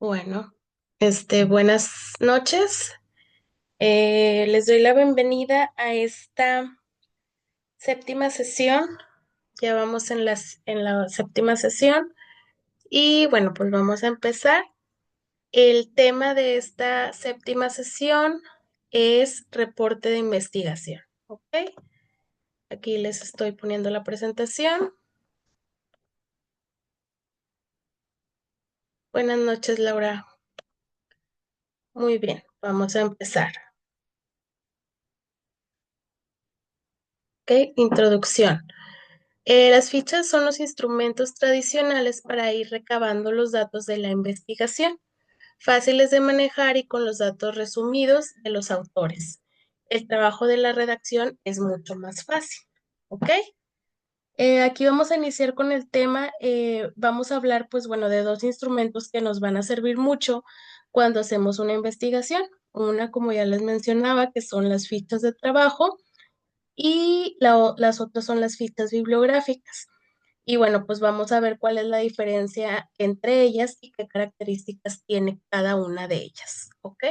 Bueno, buenas noches. Les doy la bienvenida a esta séptima sesión. Ya vamos en la séptima sesión y bueno, pues vamos a empezar. El tema de esta séptima sesión es reporte de investigación. ¿Ok? Aquí les estoy poniendo la presentación. Buenas noches, Laura. Muy bien, vamos a empezar. ¿Ok? Introducción. Las fichas son los instrumentos tradicionales para ir recabando los datos de la investigación, fáciles de manejar y con los datos resumidos de los autores. El trabajo de la redacción es mucho más fácil. ¿Ok? Aquí vamos a iniciar con el tema. Vamos a hablar, pues bueno, de dos instrumentos que nos van a servir mucho cuando hacemos una investigación. Una, como ya les mencionaba, que son las fichas de trabajo y las otras son las fichas bibliográficas. Y bueno, pues vamos a ver cuál es la diferencia entre ellas y qué características tiene cada una de ellas. ¿Ok?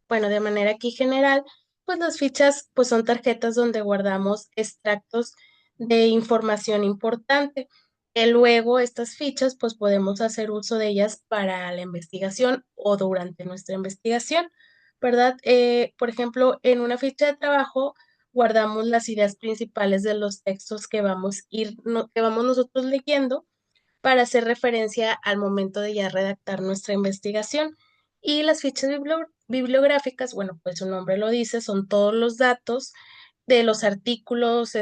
Bueno, de manera aquí general, pues las fichas pues son tarjetas donde guardamos extractos de información importante. Que luego estas fichas pues podemos hacer uso de ellas para la investigación o durante nuestra investigación, ¿verdad? Por ejemplo, en una ficha de trabajo guardamos las ideas principales de los textos que que vamos nosotros leyendo para hacer referencia al momento de ya redactar nuestra investigación. Y las fichas bibliográficas, bueno, pues su nombre lo dice, son todos los datos de los artículos,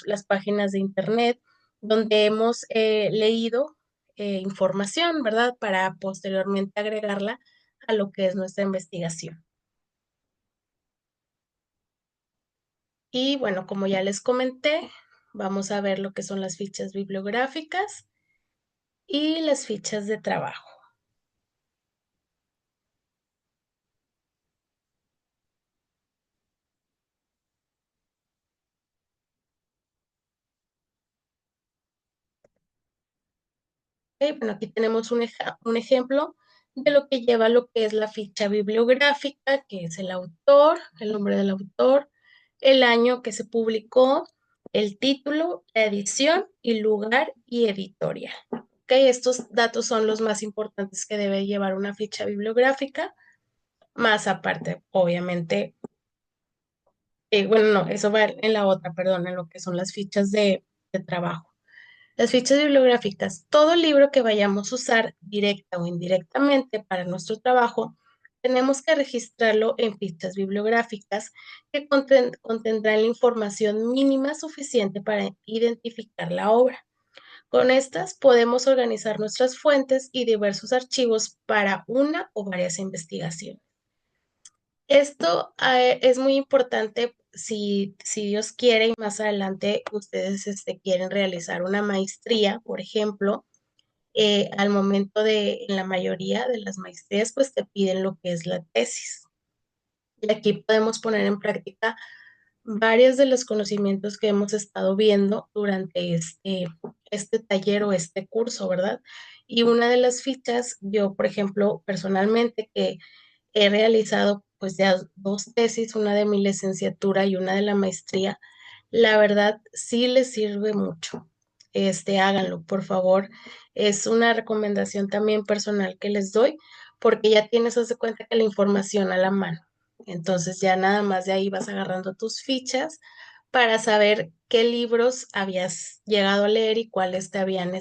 las páginas de internet donde hemos leído información, ¿verdad? Para posteriormente agregarla a lo que es nuestra investigación. Y bueno, como ya les comenté, vamos a ver lo que son las fichas bibliográficas y las fichas de trabajo. Ok, bueno, aquí tenemos un ejemplo de lo que lleva lo que es la ficha bibliográfica, que es el autor, el nombre del autor, el año que se publicó, el título, la edición y lugar y editorial. Ok, estos datos son los más importantes que debe llevar una ficha bibliográfica, más aparte, obviamente, bueno, no, eso va en la otra, perdón, en lo que son las fichas de trabajo. Las fichas bibliográficas, todo libro que vayamos a usar directa o indirectamente para nuestro trabajo, tenemos que registrarlo en fichas bibliográficas que contendrán la información mínima suficiente para identificar la obra. Con estas podemos organizar nuestras fuentes y diversos archivos para una o varias investigaciones. Esto es muy importante si Dios quiere y más adelante ustedes quieren realizar una maestría, por ejemplo, al momento en la mayoría de las maestrías, pues te piden lo que es la tesis. Y aquí podemos poner en práctica varios de los conocimientos que hemos estado viendo durante este taller o este curso, ¿verdad? Y una de las fichas, yo, por ejemplo, personalmente, que he realizado pues ya dos tesis, una de mi licenciatura y una de la maestría. La verdad sí les sirve mucho. Háganlo, por favor. Es una recomendación también personal que les doy, porque ya tienes, haz de cuenta que la información a la mano. Entonces ya nada más de ahí vas agarrando tus fichas para saber qué libros habías llegado a leer y cuáles te habían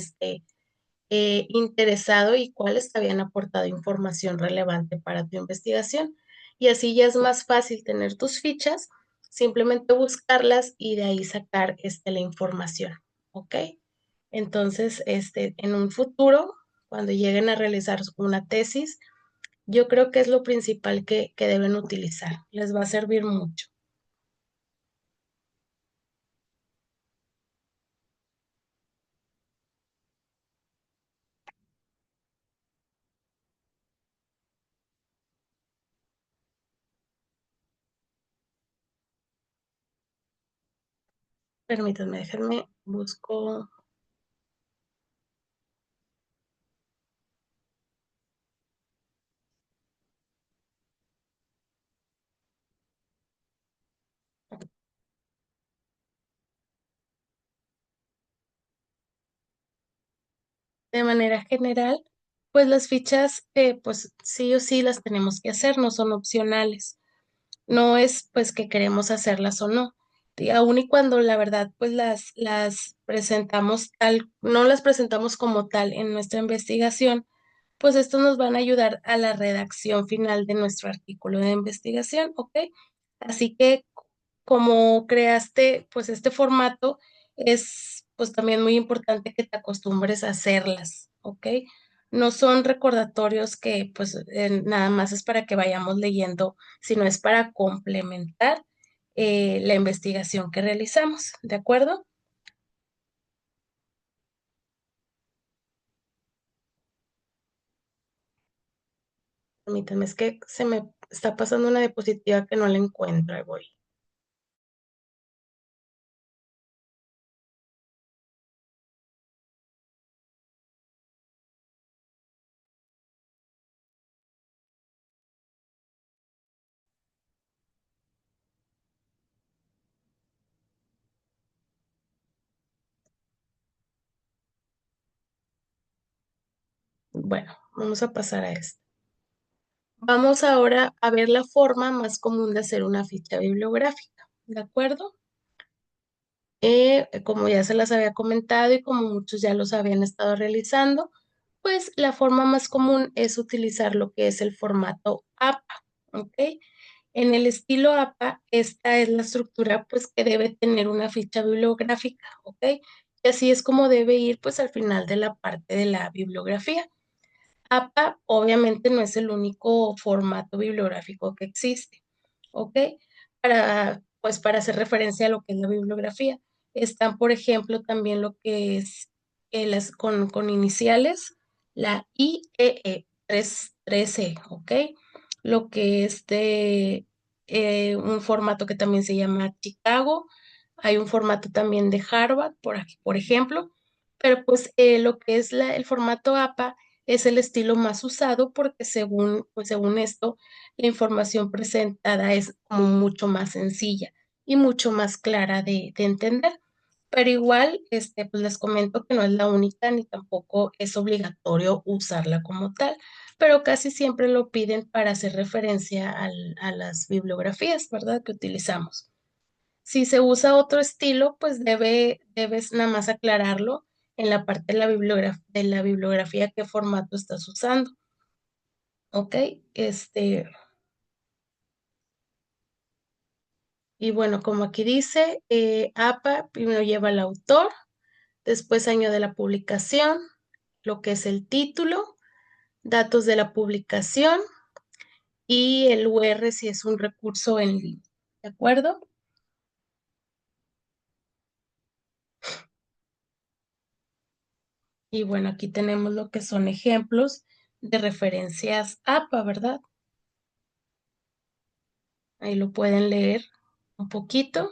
interesado y cuáles te habían aportado información relevante para tu investigación. Y así ya es más fácil tener tus fichas, simplemente buscarlas y de ahí sacar la información. ¿Ok? Entonces, en un futuro, cuando lleguen a realizar una tesis, yo creo que es lo principal que deben utilizar. Les va a servir mucho. Permítanme, déjenme. Busco de manera general, pues las fichas, pues sí o sí las tenemos que hacer, no son opcionales. No es pues que queremos hacerlas o no. Y aun y cuando la verdad pues las presentamos tal, no las presentamos como tal en nuestra investigación, pues estos nos van a ayudar a la redacción final de nuestro artículo de investigación, ¿ok? Así que como creaste pues este formato, es pues también muy importante que te acostumbres a hacerlas, ¿ok? No son recordatorios que pues nada más es para que vayamos leyendo, sino es para complementar la investigación que realizamos, ¿de acuerdo? Permítanme, es que se me está pasando una diapositiva que no la encuentro, ahí voy. Bueno, vamos a pasar a esto. Vamos ahora a ver la forma más común de hacer una ficha bibliográfica, ¿de acuerdo? Como ya se las había comentado y como muchos ya los habían estado realizando, pues la forma más común es utilizar lo que es el formato APA, ¿ok? En el estilo APA, esta es la estructura pues que debe tener una ficha bibliográfica, ¿ok? Y así es como debe ir pues al final de la parte de la bibliografía. APA obviamente no es el único formato bibliográfico que existe, ¿ok? Para hacer referencia a lo que es la bibliografía. Están, por ejemplo, también lo que es las con iniciales, la IEE 13, ¿ok? Lo que es de un formato que también se llama Chicago. Hay un formato también de Harvard, por aquí, por ejemplo. Pero pues lo que es el formato APA es el estilo más usado porque según esto, la información presentada es como mucho más sencilla y mucho más clara de entender. Pero igual, pues les comento que no es la única ni tampoco es obligatorio usarla como tal, pero casi siempre lo piden para hacer referencia a las bibliografías, ¿verdad? Que utilizamos. Si se usa otro estilo, pues debes nada más aclararlo en la parte de de la bibliografía qué formato estás usando. ¿Ok? Y bueno, como aquí dice, APA primero lleva el autor, después año de la publicación, lo que es el título, datos de la publicación y el UR si es un recurso en línea. ¿De acuerdo? Y bueno, aquí tenemos lo que son ejemplos de referencias APA, ¿verdad? Ahí lo pueden leer un poquito.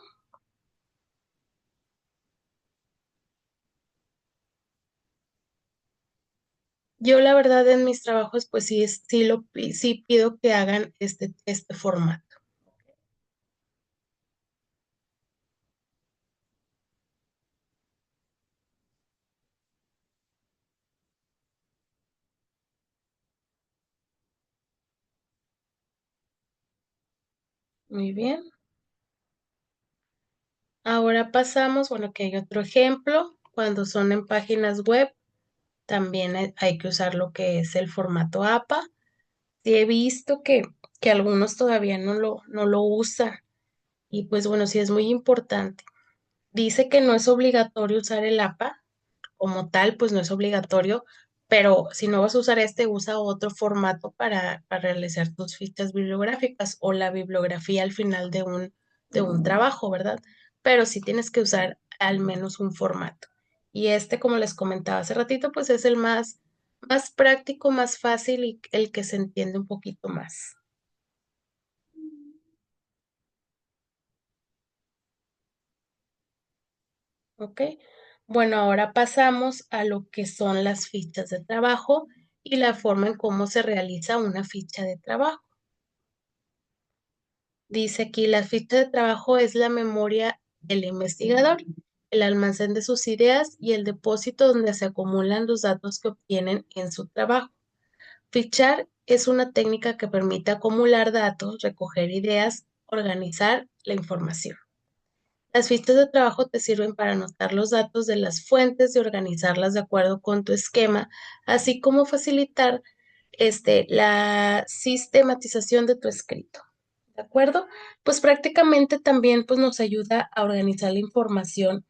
Yo la verdad en mis trabajos pues sí, sí pido que hagan este formato. Muy bien. Ahora pasamos, bueno, que hay otro ejemplo. Cuando son en páginas web, también hay que usar lo que es el formato APA. Sí he visto que algunos todavía no lo usan. Y pues bueno, sí es muy importante. Dice que no es obligatorio usar el APA, como tal, pues no es obligatorio, pero si no vas a usar este, usa otro formato para realizar tus fichas bibliográficas o la bibliografía al final de un trabajo, ¿verdad? Pero sí tienes que usar al menos un formato. Y este, como les comentaba hace ratito, pues es el más práctico, más fácil y el que se entiende un poquito más. ¿Ok? Bueno, ahora pasamos a lo que son las fichas de trabajo y la forma en cómo se realiza una ficha de trabajo. Dice aquí, la ficha de trabajo es la memoria del investigador, el almacén de sus ideas y el depósito donde se acumulan los datos que obtienen en su trabajo. Fichar es una técnica que permite acumular datos, recoger ideas, organizar la información. Las fichas de trabajo te sirven para anotar los datos de las fuentes y organizarlas de acuerdo con tu esquema, así como facilitar la sistematización de tu escrito. ¿De acuerdo? Pues prácticamente también pues, nos ayuda a organizar la información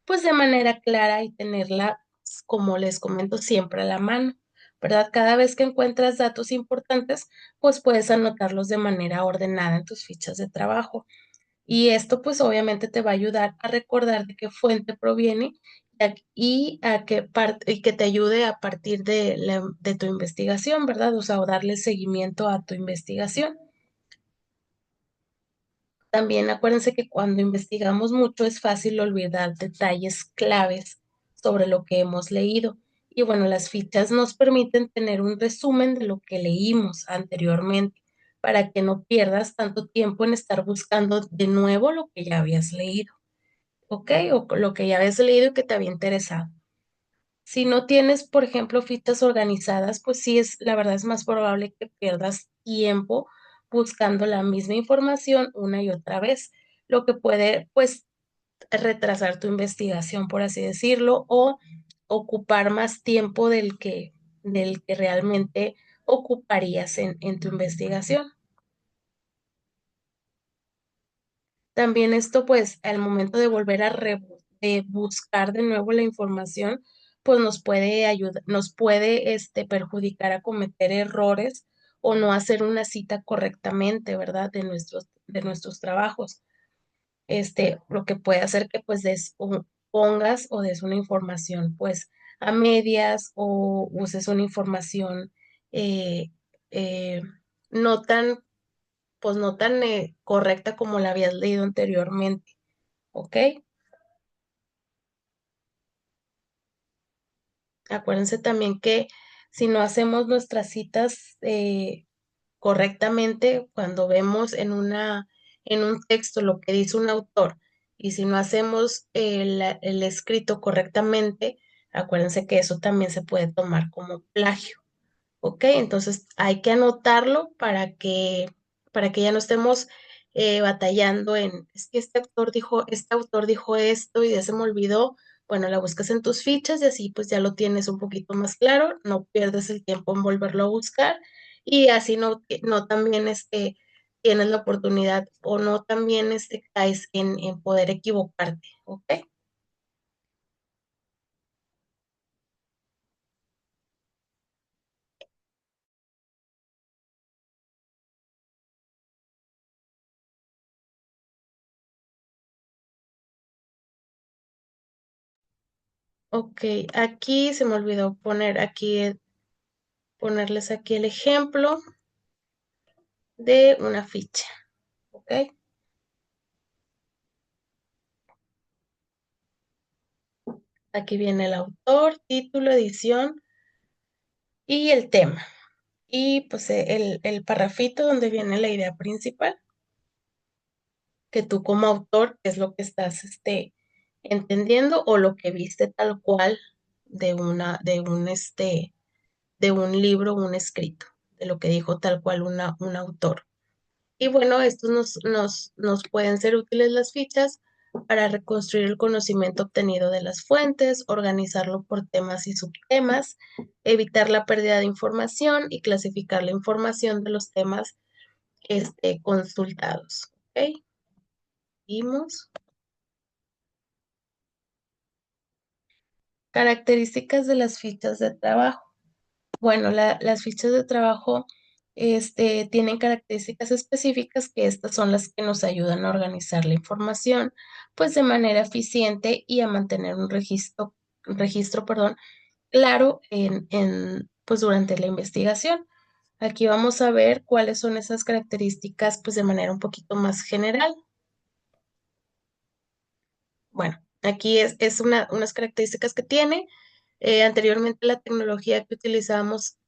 pues de manera clara y tenerla, como les comento, siempre a la mano, ¿verdad? Cada vez que encuentras datos importantes, pues puedes anotarlos de manera ordenada en tus fichas de trabajo. Y esto pues obviamente te va a ayudar a recordar de qué fuente proviene y que te ayude a partir de tu investigación, ¿verdad? O sea, o darle seguimiento a tu investigación. También acuérdense que cuando investigamos mucho es fácil olvidar detalles claves sobre lo que hemos leído. Y bueno, las fichas nos permiten tener un resumen de lo que leímos anteriormente para que no pierdas tanto tiempo en estar buscando de nuevo lo que ya habías leído, ¿ok? O lo que ya habías leído y que te había interesado. Si no tienes, por ejemplo, fichas organizadas, pues sí es, la verdad es más probable que pierdas tiempo buscando la misma información una y otra vez, lo que puede, pues, retrasar tu investigación, por así decirlo, o ocupar más tiempo del que realmente ocuparías en tu investigación. También esto, pues, al momento de volver de buscar de nuevo la información, pues nos puede ayudar, nos puede, perjudicar a cometer errores o no hacer una cita correctamente, ¿verdad? De nuestros trabajos. Lo que puede hacer que, pues, pongas o des una información, pues, a medias o uses una información eh, eh, no tan pues no tan correcta como la habías leído anteriormente, ¿ok? Acuérdense también que si no hacemos nuestras citas correctamente, cuando vemos en un texto lo que dice un autor, y si no hacemos el escrito correctamente, acuérdense que eso también se puede tomar como plagio. ¿Ok? Entonces hay que anotarlo para que ya no estemos batallando es que este autor dijo esto y ya se me olvidó. Bueno, la buscas en tus fichas y así pues ya lo tienes un poquito más claro, no pierdes el tiempo en volverlo a buscar y así no también tienes la oportunidad o no también caes en poder equivocarte, ¿ok? Ok, aquí se me olvidó ponerles aquí el ejemplo de una ficha, ¿ok? Aquí viene el autor, título, edición y el tema. Y pues el parrafito donde viene la idea principal, que tú como autor es lo que estás entendiendo o lo que viste tal cual de un libro, un escrito, de lo que dijo tal cual un autor. Y bueno, estos nos pueden ser útiles las fichas para reconstruir el conocimiento obtenido de las fuentes, organizarlo por temas y subtemas, evitar la pérdida de información y clasificar la información de los temas consultados. ¿Ok? Seguimos. Características de las fichas de trabajo. Bueno, las fichas de trabajo tienen características específicas que estas son las que nos ayudan a organizar la información, pues de manera eficiente y a mantener un registro, perdón, claro pues durante la investigación. Aquí vamos a ver cuáles son esas características, pues de manera un poquito más general. Bueno, Aquí es unas características que tiene. Anteriormente la tecnología que utilizamos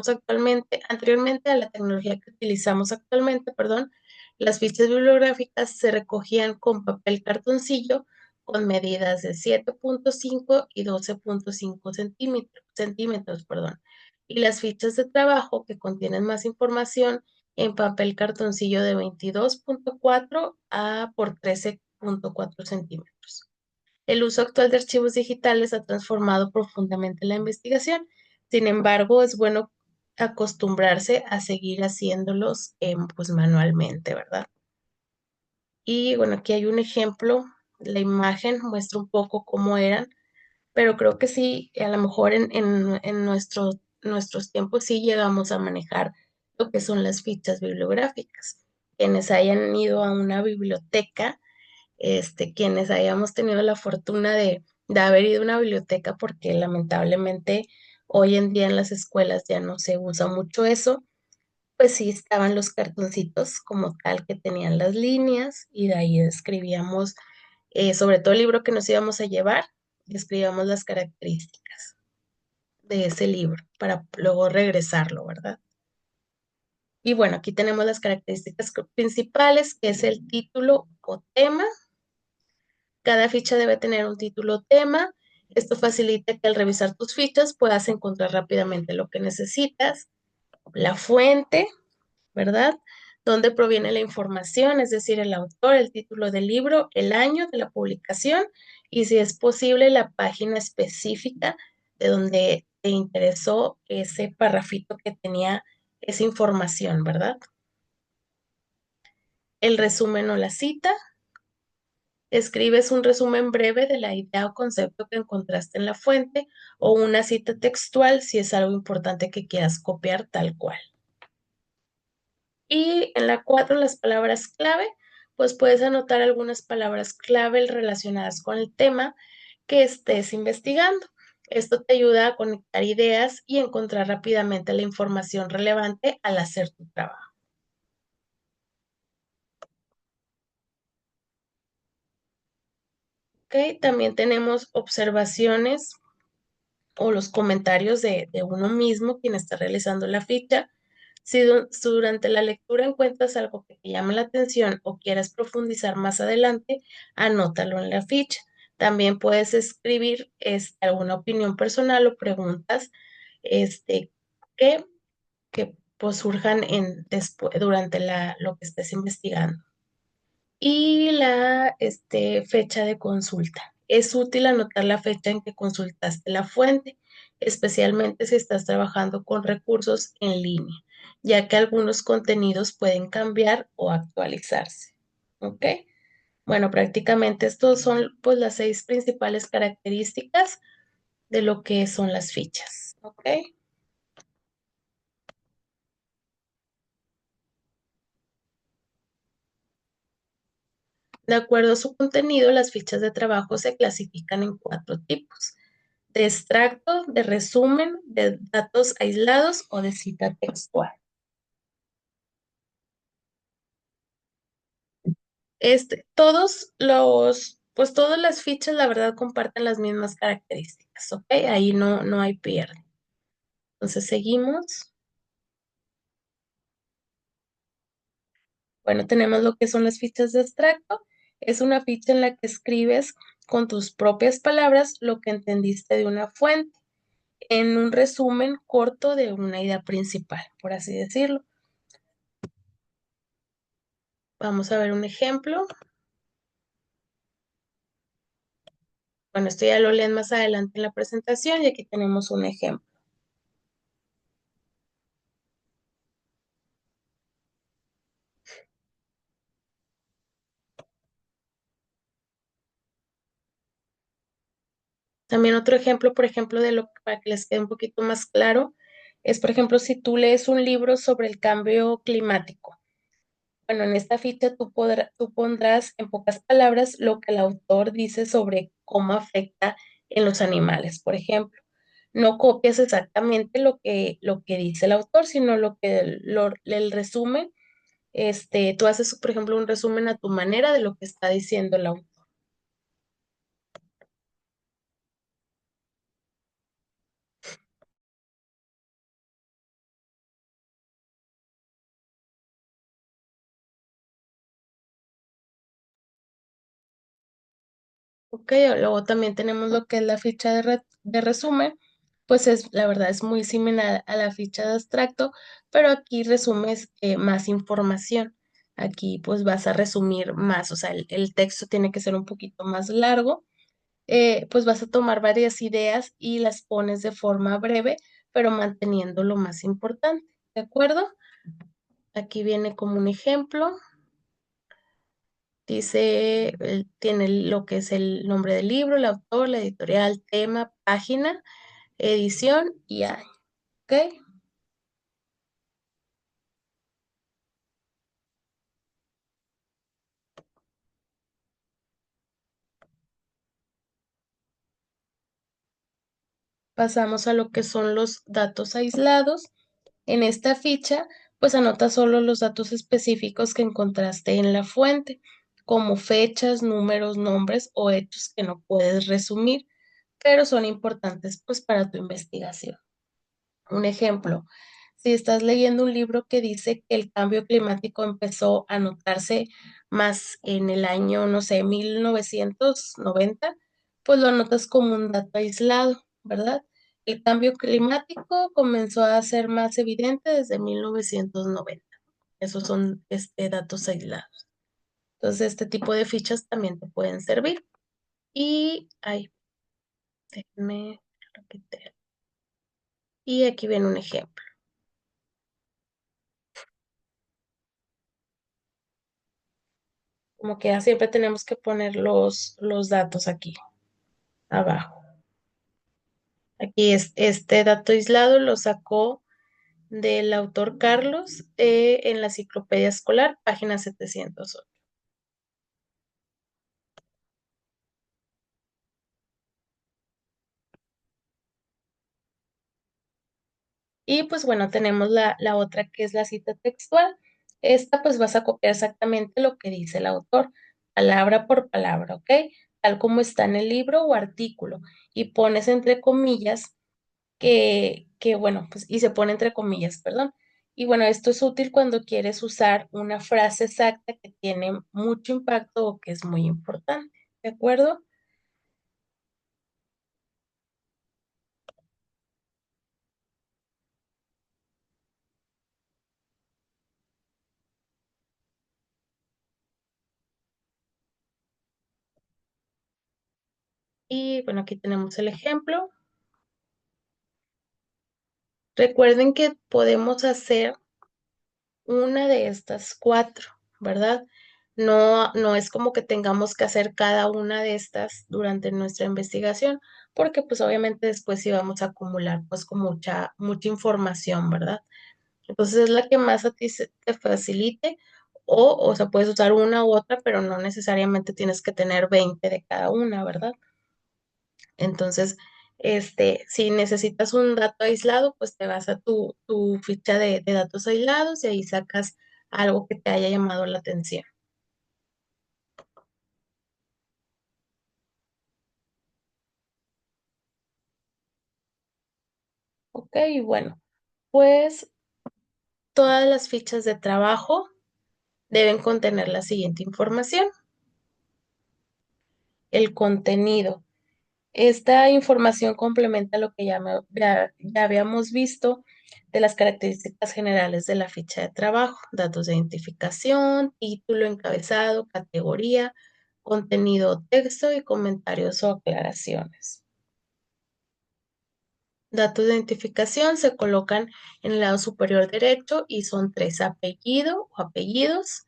actualmente, anteriormente a la tecnología que utilizamos actualmente, perdón, las fichas bibliográficas se recogían con papel cartoncillo con medidas de 7,5 y 12,5 centímetros, perdón. Y las fichas de trabajo que contienen más información en papel cartoncillo de 22,4 a por 13,4 centímetros. El uso actual de archivos digitales ha transformado profundamente la investigación. Sin embargo, es bueno acostumbrarse a seguir haciéndolos pues manualmente, ¿verdad? Y bueno, aquí hay un ejemplo. La imagen muestra un poco cómo eran, pero creo que sí, a lo mejor en nuestros tiempos sí llegamos a manejar lo que son las fichas bibliográficas. Quienes hayan ido a una biblioteca, quienes hayamos tenido la fortuna de haber ido a una biblioteca, porque lamentablemente hoy en día en las escuelas ya no se usa mucho eso, pues sí estaban los cartoncitos como tal que tenían las líneas y de ahí escribíamos, sobre todo el libro que nos íbamos a llevar, escribíamos las características de ese libro para luego regresarlo, ¿verdad? Y bueno, aquí tenemos las características principales, que es el título o tema. Cada ficha debe tener un título o tema. Esto facilita que al revisar tus fichas puedas encontrar rápidamente lo que necesitas, la fuente, ¿verdad? Dónde proviene la información, es decir, el autor, el título del libro, el año de la publicación y, si es posible, la página específica de donde te interesó ese parrafito que tenía esa información, ¿verdad? El resumen o la cita. Escribes un resumen breve de la idea o concepto que encontraste en la fuente o una cita textual si es algo importante que quieras copiar tal cual. Y en la 4, las palabras clave, pues puedes anotar algunas palabras clave relacionadas con el tema que estés investigando. Esto te ayuda a conectar ideas y encontrar rápidamente la información relevante al hacer tu trabajo. ¿Ok? También tenemos observaciones o los comentarios de uno mismo, quien está realizando la ficha. Si durante la lectura encuentras algo que te llama la atención o quieras profundizar más adelante, anótalo en la ficha. También puedes escribir alguna opinión personal o preguntas este, que, que pues, surjan durante lo que estés investigando. Y la fecha de consulta. Es útil anotar la fecha en que consultaste la fuente, especialmente si estás trabajando con recursos en línea, ya que algunos contenidos pueden cambiar o actualizarse. ¿Ok? Bueno, prácticamente estos son pues las 6 principales características de lo que son las fichas. ¿Ok? De acuerdo a su contenido, las fichas de trabajo se clasifican en 4 tipos: de extracto, de resumen, de datos aislados o de cita textual. Pues todas las fichas, la verdad, comparten las mismas características, ¿ok? Ahí no hay pierde. Entonces seguimos. Bueno, tenemos lo que son las fichas de extracto. Es una ficha en la que escribes con tus propias palabras lo que entendiste de una fuente, en un resumen corto de una idea principal, por así decirlo. Vamos a ver un ejemplo. Bueno, esto ya lo leen más adelante en la presentación y aquí tenemos un ejemplo. También otro ejemplo, por ejemplo, para que les quede un poquito más claro, es, por ejemplo, si tú lees un libro sobre el cambio climático. Bueno, en esta ficha tú pondrás en pocas palabras lo que el autor dice sobre cómo afecta en los animales, por ejemplo. No copias exactamente lo que dice el autor, sino el resumen. Tú haces, por ejemplo, un resumen a tu manera de lo que está diciendo el autor. Ok, luego también tenemos lo que es la ficha de resumen, pues es, la verdad es muy similar a la ficha de abstracto, pero aquí resumes más información. Aquí pues vas a resumir más, o sea, el texto tiene que ser un poquito más largo, pues vas a tomar varias ideas y las pones de forma breve, pero manteniendo lo más importante, ¿de acuerdo? Aquí viene como un ejemplo. Dice, tiene lo que es el nombre del libro, el autor, la editorial, tema, página, edición y año. ¿Ok? Pasamos a lo que son los datos aislados. En esta ficha, pues anota solo los datos específicos que encontraste en la fuente, como fechas, números, nombres o hechos que no puedes resumir, pero son importantes pues para tu investigación. Un ejemplo, si estás leyendo un libro que dice que el cambio climático empezó a notarse más en el año, no sé, 1990, pues lo anotas como un dato aislado, ¿verdad? El cambio climático comenzó a ser más evidente desde 1990. Esos son datos aislados. Entonces, este tipo de fichas también te pueden servir. Y, ay, déjenme repetir. Y aquí viene un ejemplo. Como que ya siempre tenemos que poner los datos aquí abajo. Aquí es este dato aislado lo sacó del autor Carlos en la enciclopedia escolar, página 708. Y pues bueno, tenemos la otra que es la cita textual. Esta pues vas a copiar exactamente lo que dice el autor, palabra por palabra, ¿ok? Tal como está en el libro o artículo. Y pones entre comillas bueno, pues, y se pone entre comillas, perdón. Y bueno, esto es útil cuando quieres usar una frase exacta que tiene mucho impacto o que es muy importante, ¿de acuerdo? Y bueno, aquí tenemos el ejemplo. Recuerden que podemos hacer una de estas cuatro, ¿verdad? No, no es como que tengamos que hacer cada una de estas durante nuestra investigación, porque pues obviamente después sí vamos a acumular pues con mucha información, ¿verdad? Entonces es la que más a ti te facilite o sea, puedes usar una u otra, pero no necesariamente tienes que tener 20 de cada una, ¿verdad? Entonces, si necesitas un dato aislado, pues te vas a tu ficha de datos aislados y ahí sacas algo que te haya llamado la atención. Ok, y bueno, pues todas las fichas de trabajo deben contener la siguiente información: el contenido. Esta información complementa lo que ya habíamos visto de las características generales de la ficha de trabajo, datos de identificación, título, encabezado, categoría, contenido, texto y comentarios o aclaraciones. Datos de identificación se colocan en el lado superior derecho y son tres: apellido o apellidos,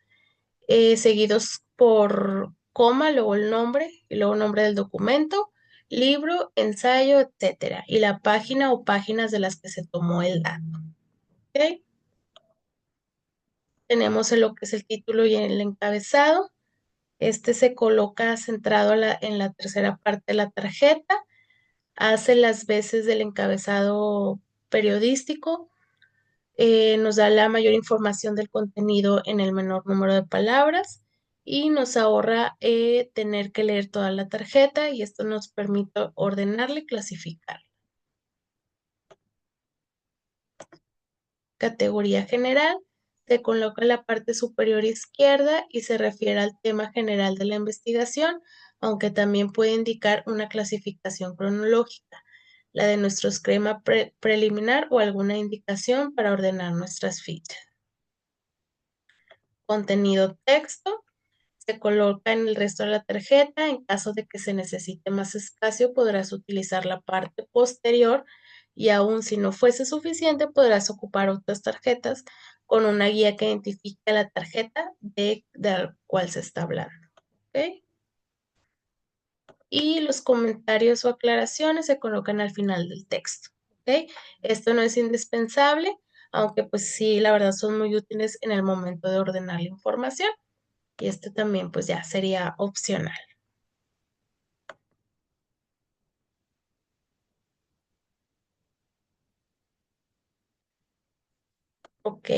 seguidos por coma, luego el nombre y luego el nombre del documento, libro, ensayo, etcétera, y la página o páginas de las que se tomó el dato. ¿Ok? Tenemos lo que es el título y el encabezado. Este se coloca centrado en la tercera parte de la tarjeta, hace las veces del encabezado periodístico, nos da la mayor información del contenido en el menor número de palabras y nos ahorra tener que leer toda la tarjeta y esto nos permite ordenarla y clasificar. Categoría general, se coloca en la parte superior izquierda y se refiere al tema general de la investigación, aunque también puede indicar una clasificación cronológica, la de nuestro esquema preliminar o alguna indicación para ordenar nuestras fichas. Contenido texto. Se coloca en el resto de la tarjeta. En caso de que se necesite más espacio, podrás utilizar la parte posterior y aún si no fuese suficiente, podrás ocupar otras tarjetas con una guía que identifique la tarjeta de la cual se está hablando. ¿Ok? Y los comentarios o aclaraciones se colocan al final del texto. ¿Ok? Esto no es indispensable, aunque pues sí, la verdad son muy útiles en el momento de ordenar la información. Y este también pues ya sería opcional. Ok,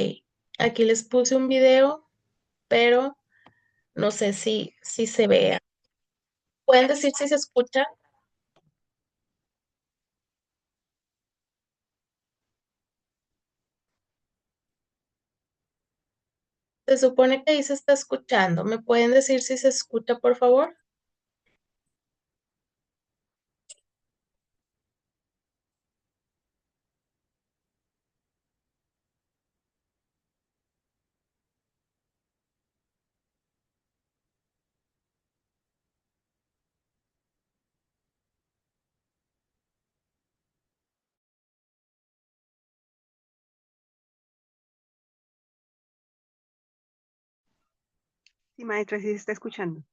aquí les puse un video, pero no sé si se vea. ¿Pueden decir si se escucha? Se supone que ahí se está escuchando. ¿Me pueden decir si se escucha, por favor? Sí, maestra, sí se está escuchando.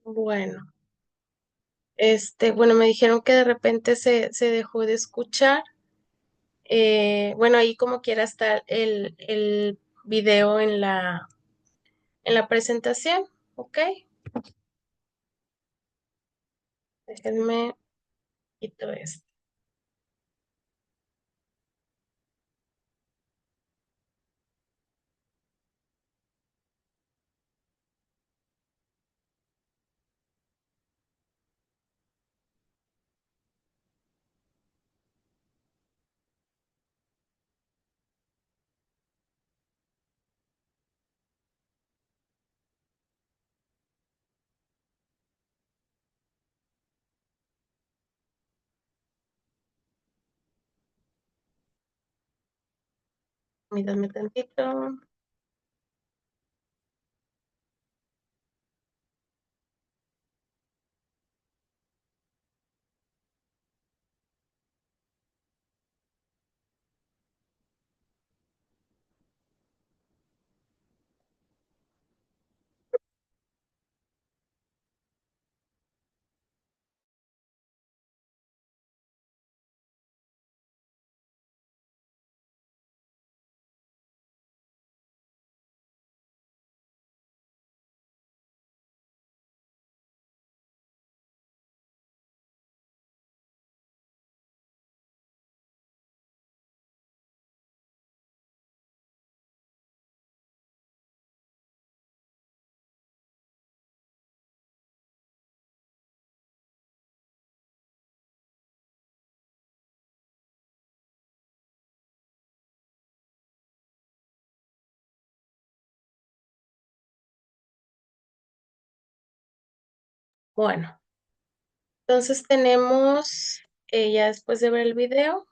Bueno, bueno, me dijeron que de repente se dejó de escuchar. Bueno, ahí como quiera está el video en la presentación, ¿ok? Déjenme quito esto. Mírame tantito. Bueno, entonces tenemos, ya después de ver el video,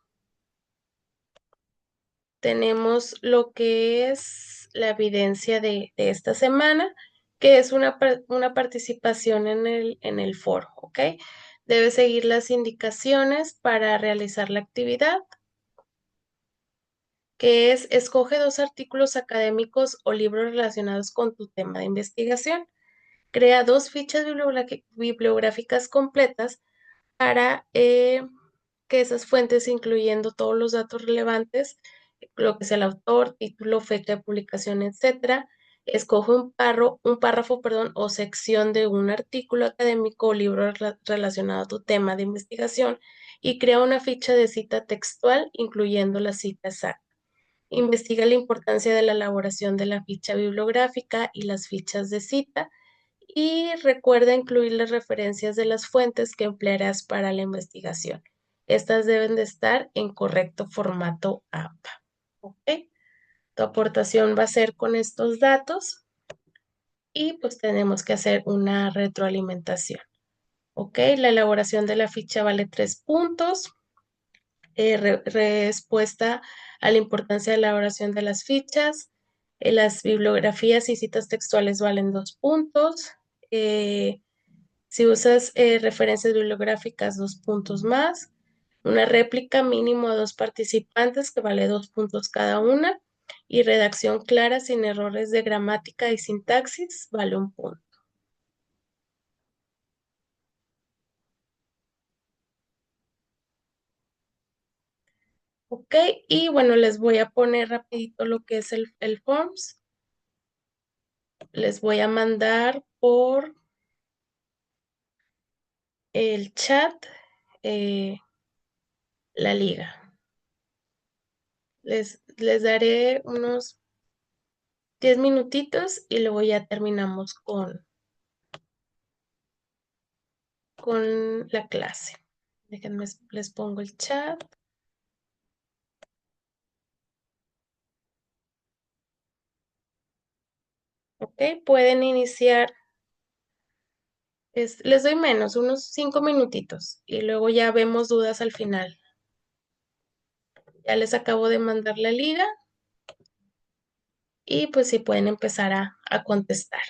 tenemos lo que es la evidencia de esta semana, que es una participación en el foro, ¿ok? Debe seguir las indicaciones para realizar la actividad, que es escoge dos artículos académicos o libros relacionados con tu tema de investigación. Crea dos fichas bibliográficas completas para que esas fuentes, incluyendo todos los datos relevantes, lo que es el autor, título, fecha de publicación, etcétera. Escoge un párrafo, perdón, o sección de un artículo académico o libro relacionado a tu tema de investigación y crea una ficha de cita textual, incluyendo la cita exacta. Investiga la importancia de la elaboración de la ficha bibliográfica y las fichas de cita y recuerda incluir las referencias de las fuentes que emplearás para la investigación. Estas deben de estar en correcto formato APA. ¿Ok? Tu aportación va a ser con estos datos y pues tenemos que hacer una retroalimentación. ¿Ok? La elaboración de la ficha vale 3 puntos. Respuesta a la importancia de la elaboración de las fichas. Las bibliografías y citas textuales valen 2 puntos. Eh, Si usas referencias bibliográficas, 2 puntos más. Una réplica mínimo a dos participantes que vale 2 puntos cada una. Y redacción clara sin errores de gramática y sintaxis vale 1 punto. Ok, y bueno, les voy a poner rapidito lo que es el Forms. Les voy a mandar por el chat eh, la liga. Les daré unos 10 minutitos y luego ya terminamos con la clase. Déjenme, les pongo el chat. Ok, pueden iniciar. Les doy menos, unos 5 minutitos y luego ya vemos dudas al final. Ya les acabo de mandar la liga y pues sí pueden empezar a contestar.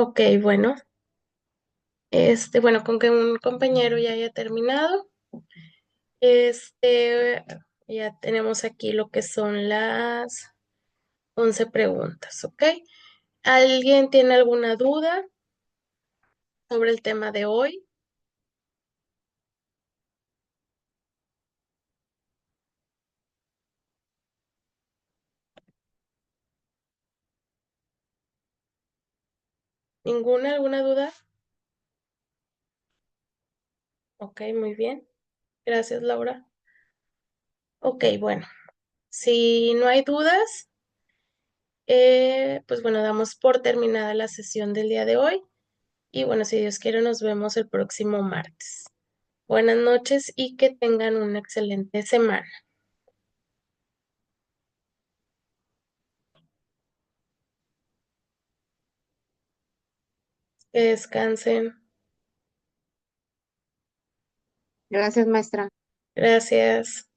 Ok, bueno, bueno, con que un compañero ya haya terminado, este, ya tenemos aquí lo que son las 11 preguntas, ¿ok? ¿Alguien tiene alguna duda sobre el tema de hoy? ¿Ninguna, alguna duda? Ok, muy bien. Gracias, Laura. Ok, bueno, si no hay dudas, pues bueno, damos por terminada la sesión del día de hoy y bueno, si Dios quiere, nos vemos el próximo martes. Buenas noches y que tengan una excelente semana. Que descansen. Gracias, maestra. Gracias.